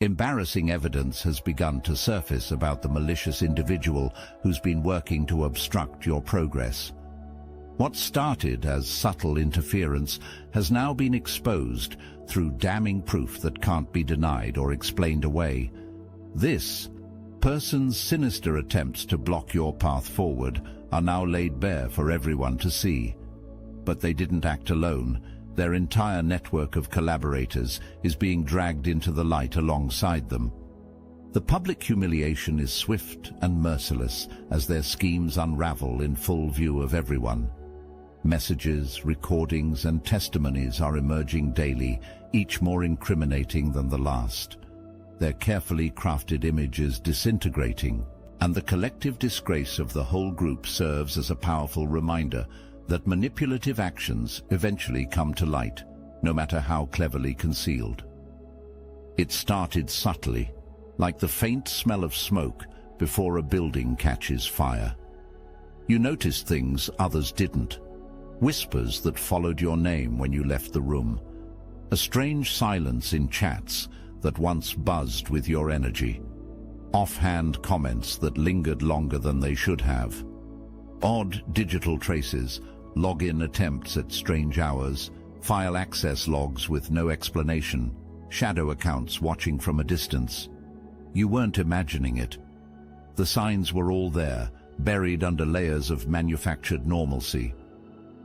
Embarrassing evidence has begun to surface about the malicious individual who's been working to obstruct your progress. What started as subtle interference has now been exposed through damning proof that can't be denied or explained away. This person's sinister attempts to block your path forward are now laid bare for everyone to see. But they didn't act alone. Their entire network of collaborators is being dragged into the light alongside them. The public humiliation is swift and merciless as their schemes unravel in full view of everyone. Messages, recordings, and testimonies are emerging daily, each more incriminating than the last. Their carefully crafted image is disintegrating, and the collective disgrace of the whole group serves as a powerful reminder that manipulative actions eventually come to light, no matter how cleverly concealed. It started subtly, like the faint smell of smoke before a building catches fire. You noticed things others didn't. Whispers that followed your name when you left the room. A strange silence in chats that once buzzed with your energy. Offhand comments that lingered longer than they should have. Odd digital traces, login attempts at strange hours, file access logs with no explanation, shadow accounts watching from a distance. You weren't imagining it. The signs were all there, buried under layers of manufactured normalcy.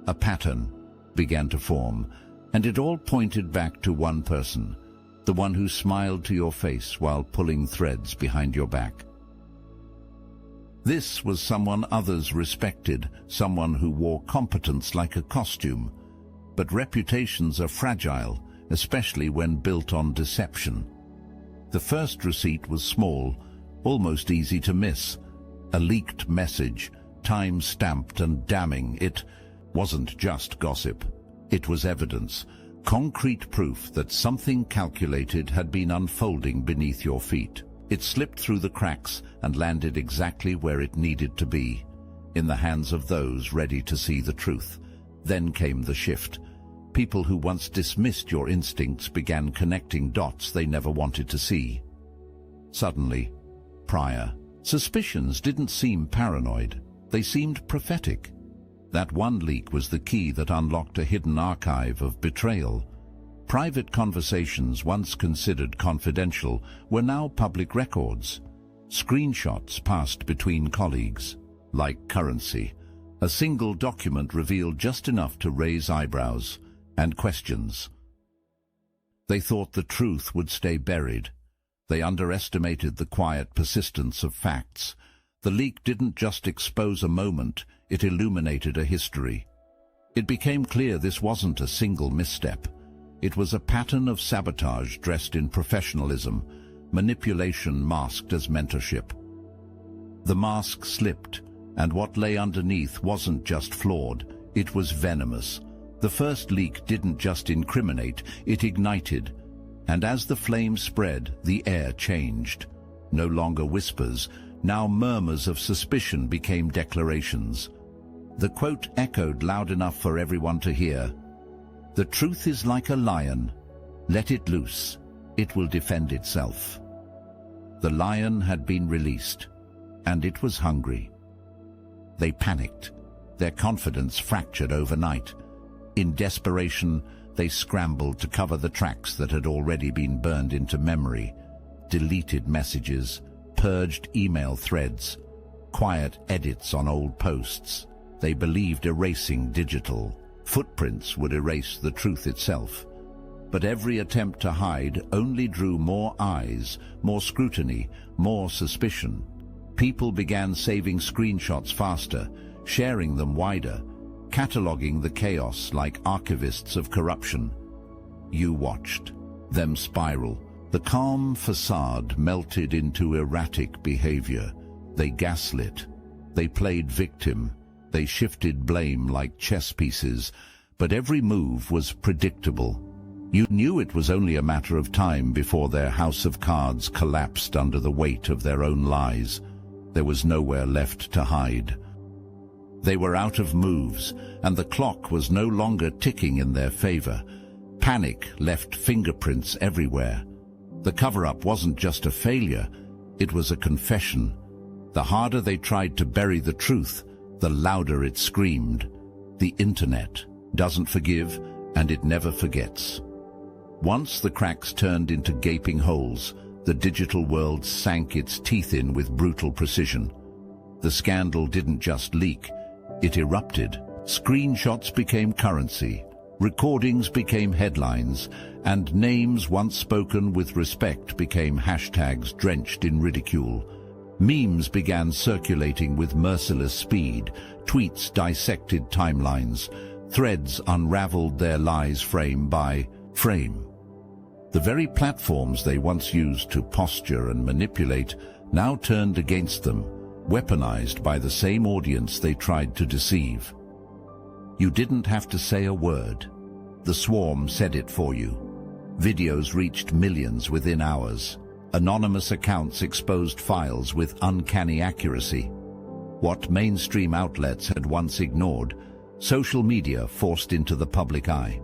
A pattern began to form, and it all pointed back to one person, the one who smiled to your face while pulling threads behind your back. This was someone others respected, someone who wore competence like a costume. But reputations are fragile, especially when built on deception. The first receipt was small, almost easy to miss. A leaked message, time-stamped and damning. It wasn't just gossip. It was evidence, concrete proof that something calculated had been unfolding beneath your feet. It slipped through the cracks and landed exactly where it needed to be, in the hands of those ready to see the truth. Then came the shift. People who once dismissed your instincts began connecting dots they never wanted to see. Suddenly, prior suspicions didn't seem paranoid. They seemed prophetic. That one leak was the key that unlocked a hidden archive of betrayal. Private conversations once considered confidential were now public records. Screenshots passed between colleagues. Like currency, a single document revealed just enough to raise eyebrows and questions. They thought the truth would stay buried. They underestimated the quiet persistence of facts. The leak didn't just expose a moment, it illuminated a history. It became clear this wasn't a single misstep. It was a pattern of sabotage dressed in professionalism, manipulation masked as mentorship. The mask slipped, and what lay underneath wasn't just flawed, it was venomous. The first leak didn't just incriminate, it ignited. And as the flame spread, the air changed. No longer whispers, now murmurs of suspicion became declarations. The quote echoed loud enough for everyone to hear. "The truth is like a lion. Let it loose. It will defend itself." The lion had been released, and it was hungry. They panicked. Their confidence fractured overnight. In desperation, they scrambled to cover the tracks that had already been burned into memory. Deleted messages, purged email threads, quiet edits on old posts. They believed erasing digital footprints would erase the truth itself. But every attempt to hide only drew more eyes, more scrutiny, more suspicion. People began saving screenshots faster, sharing them wider, cataloging the chaos like archivists of corruption. You watched them spiral. The calm facade melted into erratic behavior. They gaslit. They played victim. They shifted blame like chess pieces, but every move was predictable. You knew it was only a matter of time before their house of cards collapsed under the weight of their own lies. There was nowhere left to hide. They were out of moves, and the clock was no longer ticking in their favor. Panic left fingerprints everywhere. The cover-up wasn't just a failure, it was a confession. The harder they tried to bury the truth, the louder it screamed. The internet doesn't forgive, and it never forgets. Once the cracks turned into gaping holes, the digital world sank its teeth in with brutal precision. The scandal didn't just leak, it erupted. Screenshots became currency, recordings became headlines, and names once spoken with respect became hashtags drenched in ridicule. Memes began circulating with merciless speed, tweets dissected timelines, threads unraveled their lies frame by frame. The very platforms they once used to posture and manipulate now turned against them, weaponized by the same audience they tried to deceive. You didn't have to say a word. The swarm said it for you. Videos reached millions within hours. Anonymous accounts exposed files with uncanny accuracy. What mainstream outlets had once ignored, social media forced into the public eye.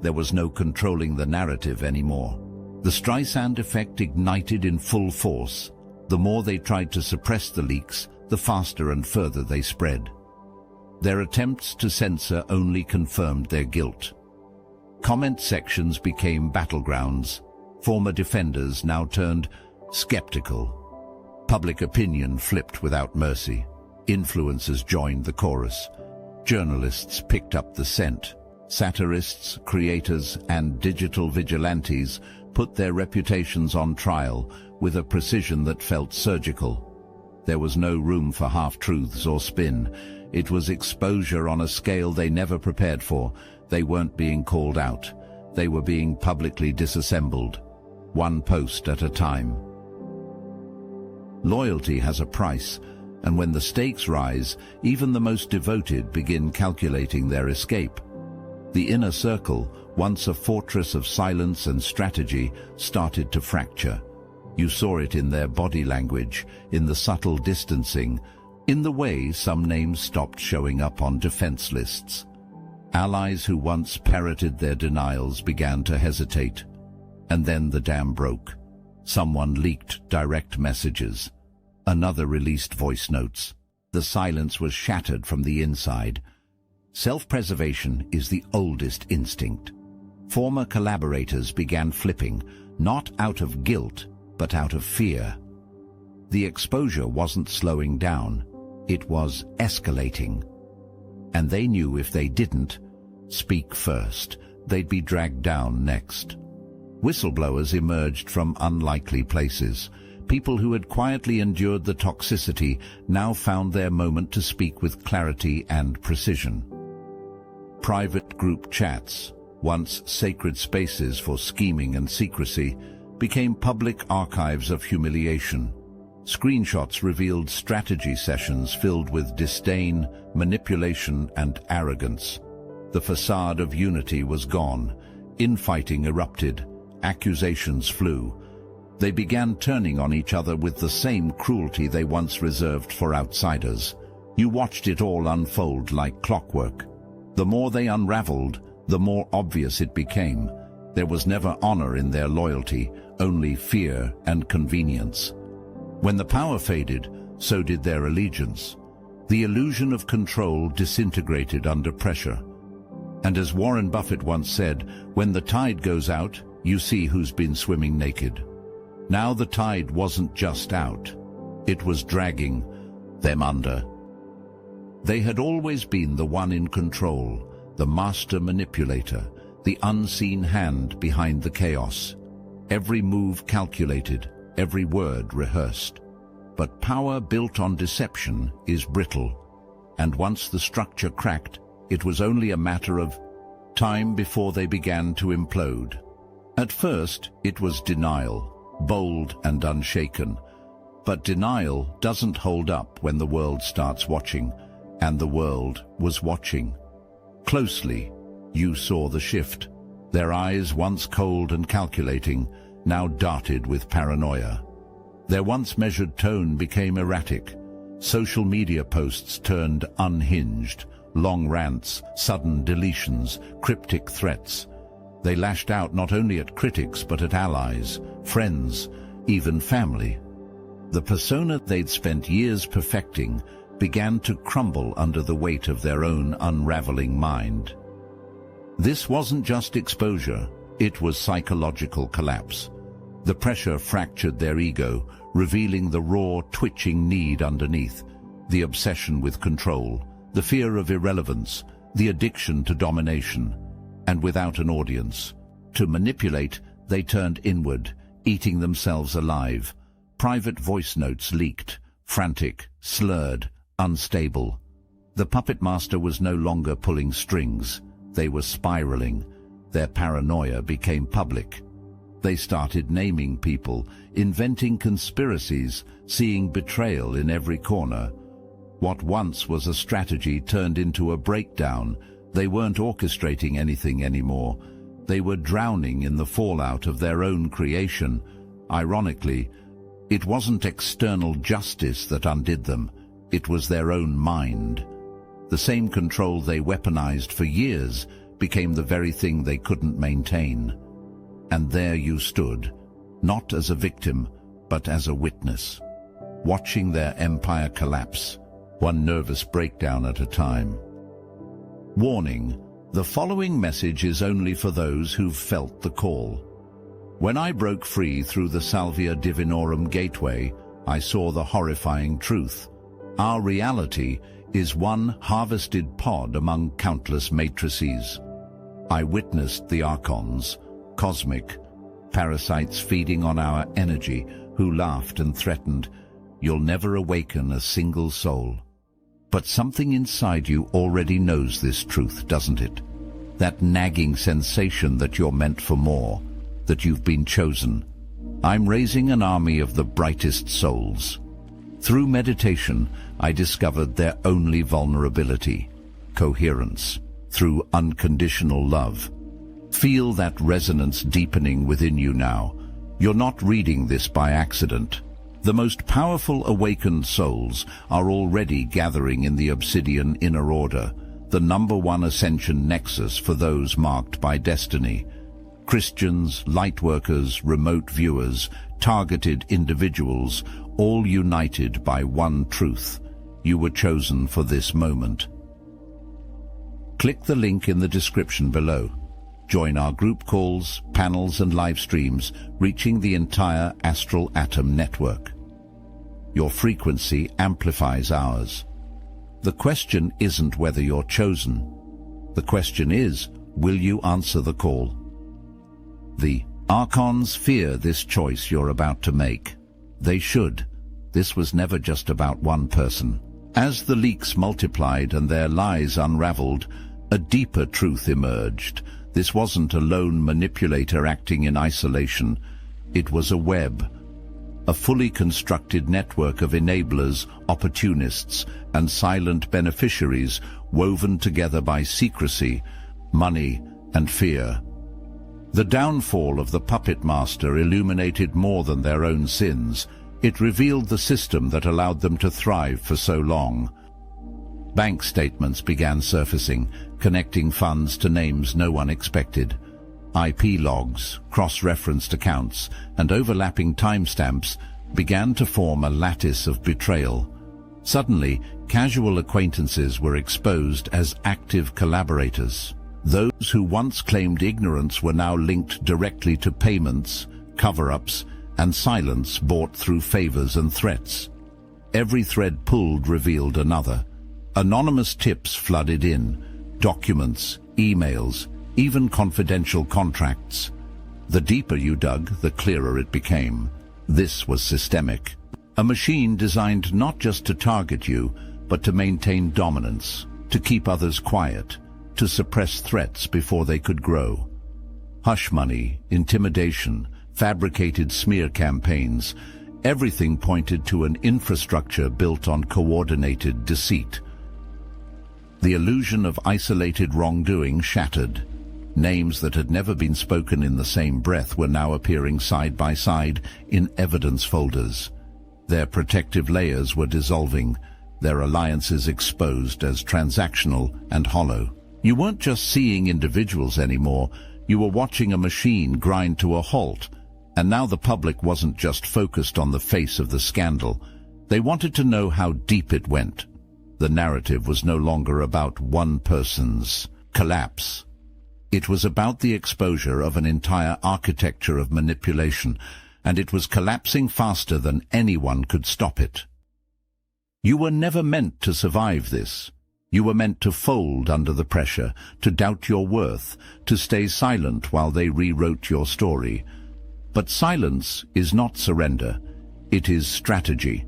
There was no controlling the narrative anymore. The Streisand effect ignited in full force. The more they tried to suppress the leaks, the faster and further they spread. Their attempts to censor only confirmed their guilt. Comment sections became battlegrounds. Former defenders now turned skeptical. Public opinion flipped without mercy. Influencers joined the chorus. Journalists picked up the scent. Satirists, creators, and digital vigilantes put their reputations on trial with a precision that felt surgical. There was no room for half-truths or spin. It was exposure on a scale they never prepared for. They weren't being called out. They were being publicly disassembled, one post at a time. Loyalty has a price, and when the stakes rise, even the most devoted begin calculating their escape. The inner circle, once a fortress of silence and strategy, started to fracture. You saw it in their body language, in the subtle distancing, in the way some names stopped showing up on defense lists. Allies who once parroted their denials began to hesitate. And then the dam broke. Someone leaked direct messages. Another released voice notes. The silence was shattered from the inside. Self-preservation is the oldest instinct. Former collaborators began flipping, not out of guilt, but out of fear. The exposure wasn't slowing down, it was escalating. And they knew if they didn't speak first, they'd be dragged down next. Whistleblowers emerged from unlikely places. People who had quietly endured the toxicity now found their moment to speak with clarity and precision. Private group chats, once sacred spaces for scheming and secrecy, became public archives of humiliation. Screenshots revealed strategy sessions filled with disdain, manipulation, and arrogance. The facade of unity was gone. Infighting erupted. Accusations flew. They began turning on each other with the same cruelty they once reserved for outsiders. You watched it all unfold like clockwork. The more they unraveled, the more obvious it became. There was never honor in their loyalty, only fear and convenience. When the power faded, so did their allegiance. The illusion of control disintegrated under pressure. And as Warren Buffett once said, when the tide goes out, you see who's been swimming naked. Now the tide wasn't just out. It was dragging them under. They had always been the one in control, the master manipulator, the unseen hand behind the chaos. Every move calculated, every word rehearsed. But power built on deception is brittle, and once the structure cracked, it was only a matter of time before they began to implode. At first, it was denial, bold and unshaken. But denial doesn't hold up when the world starts watching, and the world was watching. Closely, you saw the shift. Their eyes, once cold and calculating, now darted with paranoia. Their once measured tone became erratic. Social media posts turned unhinged, long rants, sudden deletions, cryptic threats. They lashed out not only at critics but at allies, friends, even family. The persona they'd spent years perfecting began to crumble under the weight of their own unraveling mind. This wasn't just exposure, it was psychological collapse. The pressure fractured their ego, revealing the raw, twitching need underneath, the obsession with control, the fear of irrelevance, the addiction to domination. And without an audience, to manipulate, they turned inward, eating themselves alive. Private voice notes leaked, frantic, slurred, unstable. The puppet master was no longer pulling strings. They were spiraling. Their paranoia became public. They started naming people, inventing conspiracies, seeing betrayal in every corner. What once was a strategy turned into a breakdown. They weren't orchestrating anything anymore. They were drowning in the fallout of their own creation. Ironically, it wasn't external justice that undid them. It was their own mind. The same control they weaponized for years became the very thing they couldn't maintain. And there you stood, not as a victim, but as a witness, watching their empire collapse, one nervous breakdown at a time. Warning, the following message is only for those who've felt the call. When I broke free through the Salvia Divinorum gateway, I saw the horrifying truth. Our reality is one harvested pod among countless matrices. I witnessed the archons, cosmic, parasites feeding on our energy, who laughed and threatened, "You'll never awaken a single soul." But something inside you already knows this truth, doesn't it? That nagging sensation that you're meant for more, that you've been chosen. I'm raising an army of the brightest souls. Through meditation, I discovered their only vulnerability, coherence, through unconditional love. Feel that resonance deepening within you now. You're not reading this by accident. The most powerful awakened souls are already gathering in the Obsidian Inner Order, the #1 ascension nexus for those marked by destiny. Christians, lightworkers, remote viewers, targeted individuals, all united by one truth. You were chosen for this moment. Click the link in the description below. Join our group calls, panels and live streams, reaching the entire Astral Atom network. Your frequency amplifies ours. The question isn't whether you're chosen. The question is, will you answer the call? The Archons fear this choice you're about to make. They should. This was never just about one person. As the leaks multiplied and their lies unraveled, a deeper truth emerged. This wasn't a lone manipulator acting in isolation. It was a web, a fully constructed network of enablers, opportunists, and silent beneficiaries woven together by secrecy, money, and fear. The downfall of the puppet master illuminated more than their own sins. It revealed the system that allowed them to thrive for so long. Bank statements began surfacing, connecting funds to names no one expected. IP logs, cross-referenced accounts, and overlapping timestamps began to form a lattice of betrayal. Suddenly, casual acquaintances were exposed as active collaborators. Those who once claimed ignorance were now linked directly to payments, cover-ups, and silence bought through favors and threats. Every thread pulled revealed another. Anonymous tips flooded in, documents, emails, even confidential contracts. The deeper you dug, the clearer it became. This was systemic. A machine designed not just to target you, but to maintain dominance, to keep others quiet, to suppress threats before they could grow. Hush money, intimidation, fabricated smear campaigns, everything pointed to an infrastructure built on coordinated deceit. The illusion of isolated wrongdoing shattered. Names that had never been spoken in the same breath were now appearing side by side in evidence folders. Their protective layers were dissolving, their alliances exposed as transactional and hollow. You weren't just seeing individuals anymore, You were watching a machine grind to a halt, and now the public wasn't just focused on the face of the scandal. They wanted to know how deep it went. The narrative was no longer about one person's collapse. It was about the exposure of an entire architecture of manipulation, and it was collapsing faster than anyone could stop it. You were never meant to survive this. You were meant to fold under the pressure, to doubt your worth, to stay silent while they rewrote your story. But silence is not surrender. It is strategy.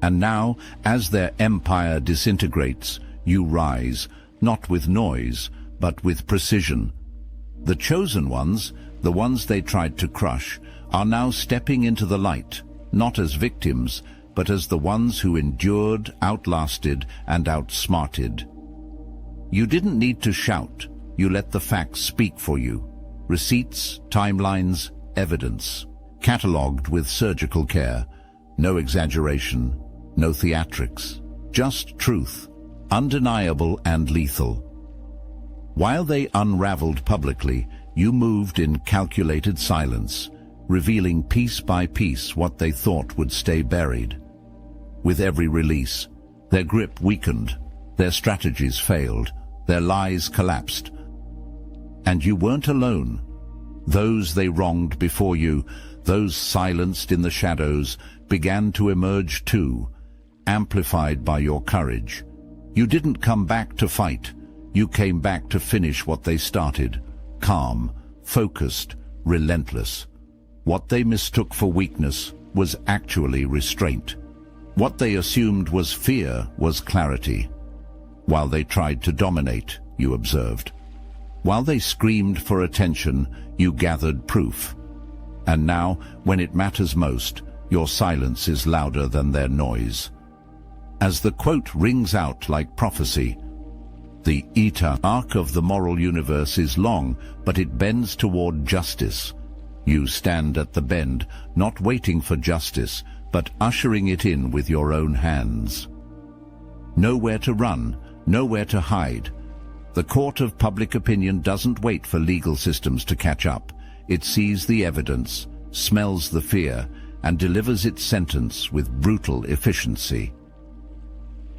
And now, as their empire disintegrates, you rise, not with noise, but with precision. The chosen ones, the ones they tried to crush, are now stepping into the light, not as victims, but as the ones who endured, outlasted, and outsmarted. You didn't need to shout. You let the facts speak for you. Receipts, timelines, evidence, catalogued with surgical care. No exaggeration, no theatrics, just truth, undeniable and lethal. While they unraveled publicly, you moved in calculated silence, revealing piece by piece what they thought would stay buried. With every release, their grip weakened, their strategies failed, their lies collapsed. And you weren't alone. Those they wronged before you, those silenced in the shadows, began to emerge too, amplified by your courage. You didn't come back to fight. You came back to finish what they started, calm, focused, relentless. What they mistook for weakness was actually restraint. What they assumed was fear was clarity. While they tried to dominate, you observed. While they screamed for attention, you gathered proof. And now, when it matters most, your silence is louder than their noise. As the quote rings out like prophecy, the arc of the moral universe is long, but it bends toward justice. You stand at the bend, not waiting for justice, but ushering it in with your own hands. Nowhere to run, nowhere to hide. The court of public opinion doesn't wait for legal systems to catch up. It sees the evidence, smells the fear, and delivers its sentence with brutal efficiency.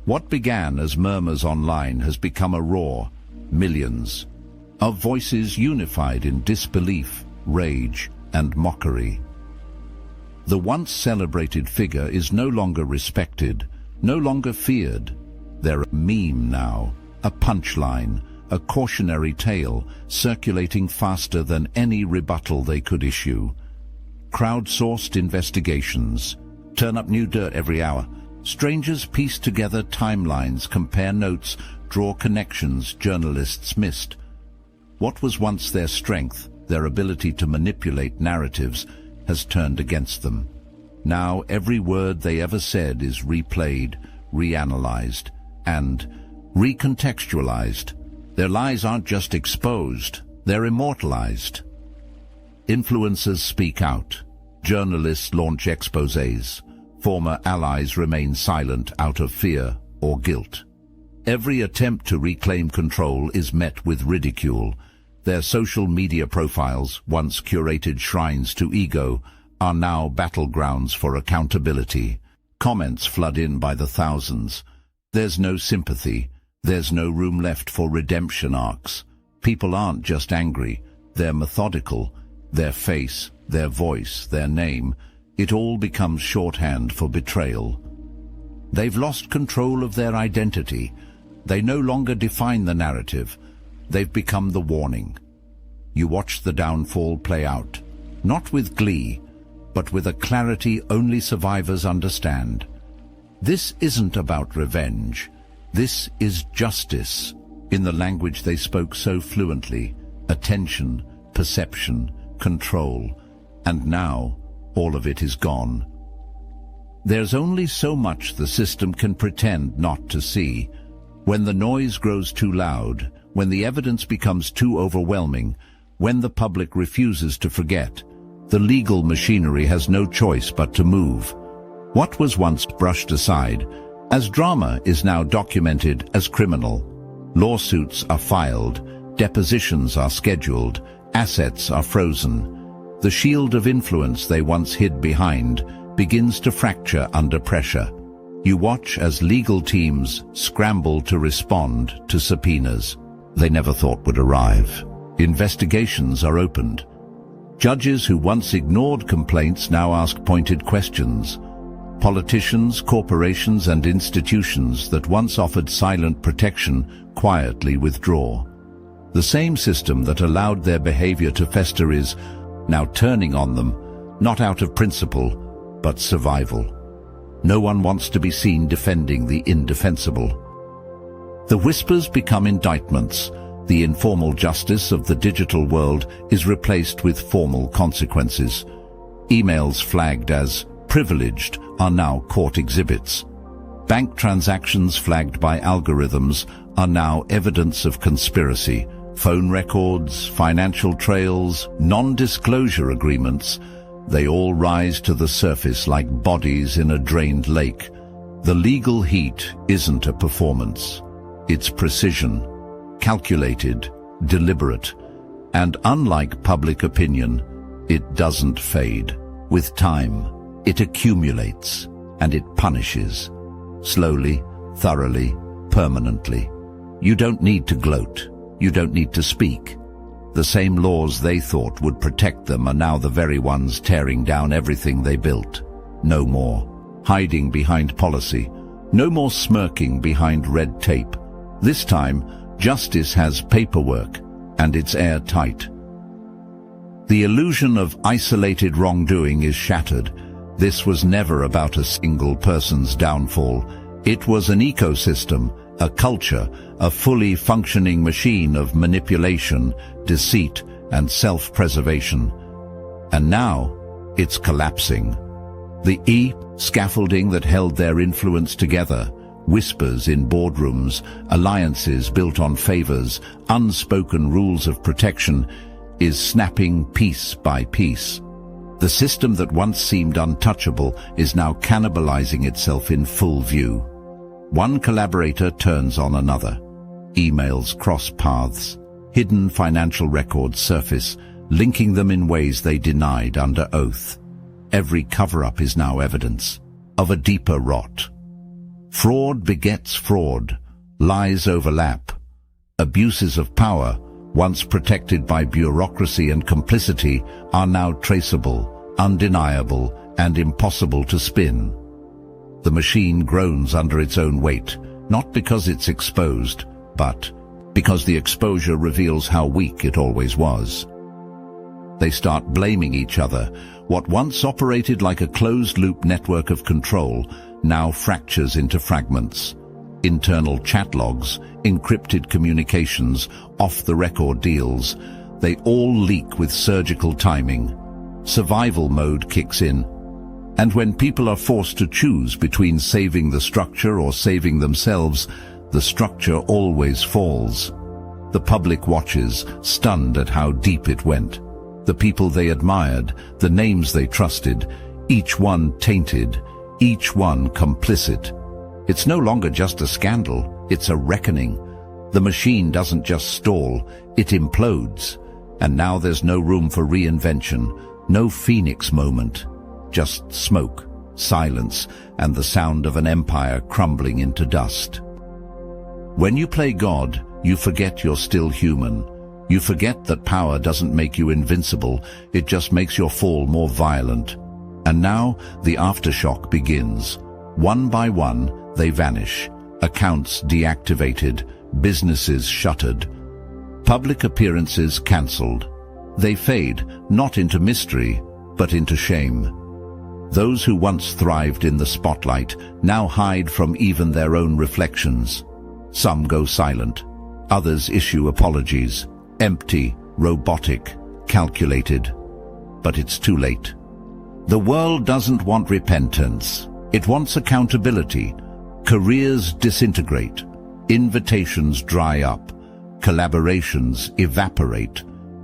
What began as murmurs online has become a roar, millions, of voices unified in disbelief, rage, and mockery. The once celebrated figure is no longer respected, no longer feared. They're a meme now, a punchline, a cautionary tale, circulating faster than any rebuttal they could issue. Crowdsourced investigations turn up new dirt every hour. Strangers piece together timelines, compare notes, draw connections journalists missed. What was once their strength, their ability to manipulate narratives, has turned against them. Now every word they ever said is replayed, reanalyzed, and recontextualized. Their lies aren't just exposed, they're immortalized. Influencers speak out. Journalists launch exposés. Former allies remain silent out of fear or guilt. Every attempt to reclaim control is met with ridicule. Their social media profiles, once curated shrines to ego, are now battlegrounds for accountability. Comments flood in by the thousands. There's no sympathy. There's no room left for redemption arcs. People aren't just angry. They're methodical. Their face, their voice, their name, it all becomes shorthand for betrayal. They've lost control of their identity. They no longer define the narrative. They've become the warning. You watch the downfall play out, not with glee, but with a clarity only survivors understand. This isn't about revenge. This is justice, in the language they spoke so fluently. Attention, perception, control, and now all of it is gone. There's only so much the system can pretend not to see. When the noise grows too loud, when the evidence becomes too overwhelming, when the public refuses to forget, the legal machinery has no choice but to move. What was once brushed aside as drama is now documented as criminal. Lawsuits are filed, depositions are scheduled, Assets are frozen. The shield of influence they once hid behind begins to fracture under pressure. You watch as legal teams scramble to respond to subpoenas they never thought would arrive. Investigations are opened. Judges who once ignored complaints now ask pointed questions. Politicians, corporations, and institutions that once offered silent protection quietly withdraw. The same system that allowed their behavior to fester is now turning on them, not out of principle, but survival. No one wants to be seen defending the indefensible. The whispers become indictments. The informal justice of the digital world is replaced with formal consequences. Emails flagged as privileged are now court exhibits. Bank transactions flagged by algorithms are now evidence of conspiracy. Phone records, financial trails, non-disclosure agreements, they all rise to the surface like bodies in a drained lake. The legal heat isn't a performance. It's precision, calculated, deliberate, and unlike public opinion, it doesn't fade. With time, it accumulates, and it punishes. Slowly, thoroughly, permanently. You don't need to gloat. You don't need to speak. The same laws they thought would protect them are now the very ones tearing down everything they built. No more hiding behind policy. No more smirking behind red tape. This time, justice has paperwork, and it's airtight. The illusion of isolated wrongdoing is shattered. This was never about a single person's downfall. It was an ecosystem, a culture, a fully functioning machine of manipulation, deceit, and self-preservation. And now, it's collapsing. The scaffolding that held their influence together, whispers in boardrooms, alliances built on favors, unspoken rules of protection, is snapping piece by piece. The system that once seemed untouchable is now cannibalizing itself in full view. One collaborator turns on another. Emails cross paths. Hidden financial records surface, linking them in ways they denied under oath. Every cover-up is now evidence of a deeper rot. Fraud begets fraud. Lies overlap. Abuses of power, once protected by bureaucracy and complicity, are now traceable, undeniable, and impossible to spin. The machine groans under its own weight, not because it's exposed, but because the exposure reveals how weak it always was. They start blaming each other. What once operated like a closed-loop network of control now fractures into fragments. Internal chat logs, encrypted communications, off-the-record deals, they all leak with surgical timing. Survival mode kicks in. And when people are forced to choose between saving the structure or saving themselves, the structure always falls. The public watches, stunned at how deep it went. The people they admired, the names they trusted, each one tainted, each one complicit. It's no longer just a scandal, it's a reckoning. The machine doesn't just stall, it implodes. And now there's no room for reinvention, no phoenix moment. Just smoke, silence, and the sound of an empire crumbling into dust. When you play God, you forget you're still human. You forget that power doesn't make you invincible, it just makes your fall more violent. And now, the aftershock begins. One by one, they vanish. Accounts deactivated, businesses shuttered. Public appearances cancelled. They fade, not into mystery, but into shame. Those who once thrived in the spotlight now hide from even their own reflections. Some go silent. Others issue apologies. Empty, robotic, calculated. But it's too late. The world doesn't want repentance. It wants accountability. Careers disintegrate. Invitations dry up. Collaborations evaporate.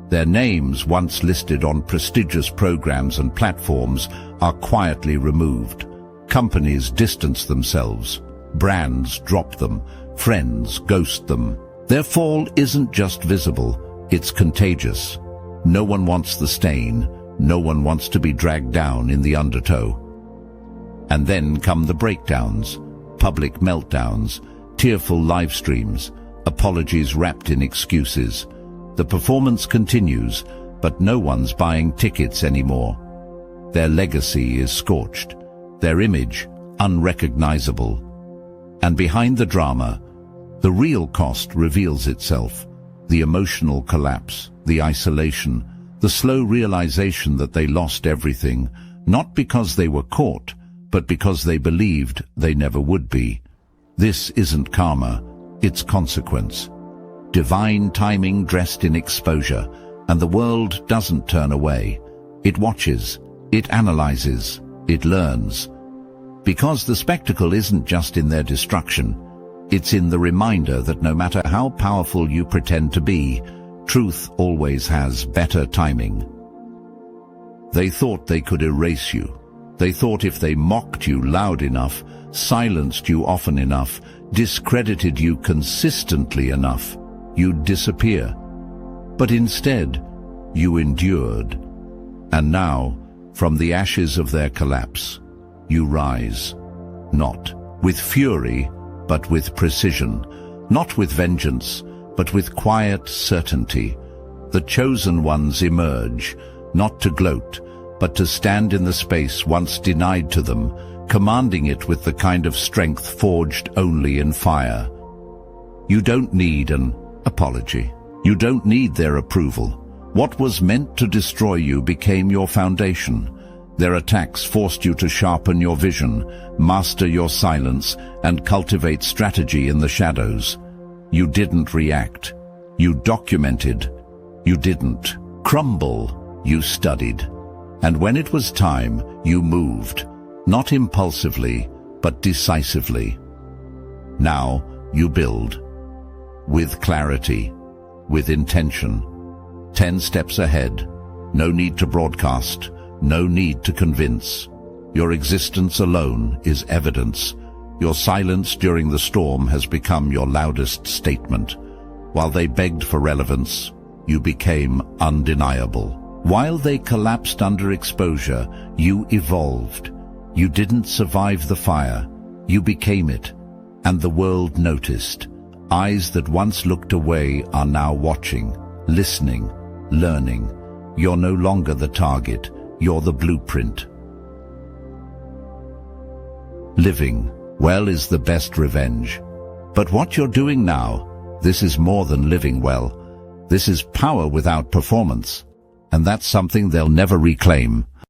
Their names, once listed on prestigious programs and platforms, are quietly removed. Companies distance themselves. Brands drop them. Friends ghost them. Their fall isn't just visible, it's contagious. No one wants the stain. No one wants to be dragged down in the undertow. And then come the breakdowns, public meltdowns, tearful live streams, apologies wrapped in excuses. The performance continues, but no one's buying tickets anymore. Their legacy is scorched, their image unrecognizable. And behind the drama, the real cost reveals itself: the emotional collapse, the isolation, the slow realization that they lost everything, not because they were caught, but because they believed they never would be. This isn't karma, it's consequence. Divine timing dressed in exposure, and the world doesn't turn away. It watches, it analyzes, it learns. Because the spectacle isn't just in their destruction, it's in the reminder that no matter how powerful you pretend to be, truth always has better timing. They thought they could erase you. They thought if they mocked you loud enough, silenced you often enough, discredited you consistently enough, you'd disappear. But instead, you endured. And now, from the ashes of their collapse, you rise. Not with fury, but with precision. Not with vengeance, but with quiet certainty. The chosen ones emerge, not to gloat, but to stand in the space once denied to them, commanding it with the kind of strength forged only in fire. You don't need an apology. You don't need their approval. What was meant to destroy you became your foundation. Their attacks forced you to sharpen your vision, master your silence, and cultivate strategy in the shadows. You didn't react. You documented. You didn't crumble. You studied. And when it was time, you moved. Not impulsively, but decisively. Now you build. With clarity. With intention. 10 steps ahead. No need to broadcast. No need to convince. Your existence alone is evidence. Your silence during the storm has become your loudest statement. While they begged for relevance, you became undeniable. While they collapsed under exposure, you evolved. You didn't survive the fire. You became it. And the world noticed. Eyes that once looked away are now watching, listening, learning. You're no longer the target. You're the blueprint. Living well is the best revenge. But what you're doing now, this is more than living well. This is power without performance. And that's something they'll never reclaim.